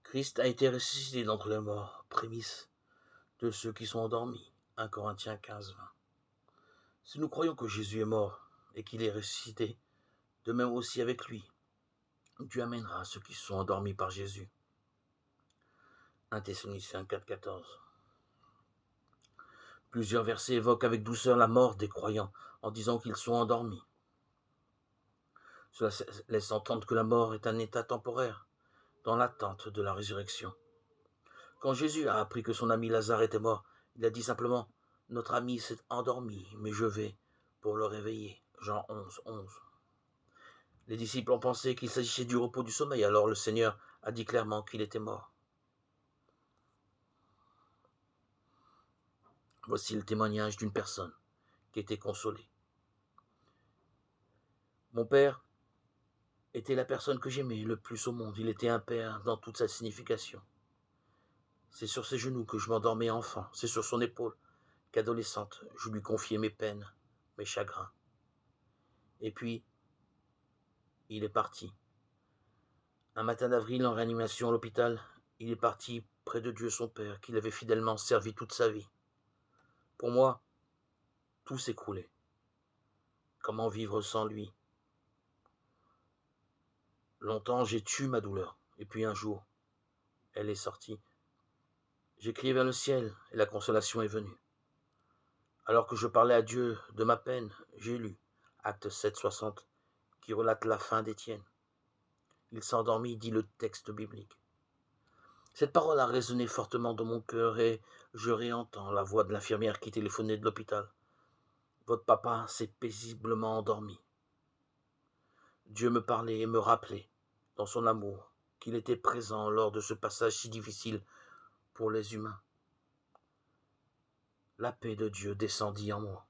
Christ a été ressuscité d'entre les morts, prémisse de ceux qui sont endormis. 1 Corinthiens 15, 20. Si nous croyons que Jésus est mort et qu'il est ressuscité, de même aussi avec lui, Dieu amènera ceux qui sont endormis par Jésus. 1 Thessaloniciens 4, 14. Plusieurs versets évoquent avec douceur la mort des croyants en disant qu'ils sont endormis. Cela laisse entendre que la mort est un état temporaire, dans l'attente de la résurrection. Quand Jésus a appris que son ami Lazare était mort, il a dit simplement « Notre ami s'est endormi, mais je vais pour le réveiller ». Jean 11, 11. Les disciples ont pensé qu'il s'agissait du repos du sommeil, alors le Seigneur a dit clairement qu'il était mort. Voici le témoignage d'une personne qui était consolée. Mon père était la personne que j'aimais le plus au monde. Il était un père dans toute sa signification. C'est sur ses genoux que je m'endormais enfant. C'est sur son épaule qu'adolescente, je lui confiais mes peines, mes chagrins. Et puis, il est parti. Un matin d'avril, en réanimation à l'hôpital, il est parti près de Dieu son Père, qu'il avait fidèlement servi toute sa vie. Pour moi, tout s'écroulait. Comment vivre sans lui? Longtemps, j'ai tué ma douleur. Et puis un jour, elle est sortie. J'ai crié vers le ciel et la consolation est venue. Alors que je parlais à Dieu de ma peine, j'ai lu Acte 7, 60, qui relate la fin d'Étienne. Il s'endormit, dit le texte biblique. Cette parole a résonné fortement dans mon cœur et je réentends la voix de l'infirmière qui téléphonait de l'hôpital. Votre papa s'est paisiblement endormi. Dieu me parlait et me rappelait, dans son amour, qu'il était présent lors de ce passage si difficile pour les humains. La paix de Dieu descendit en moi.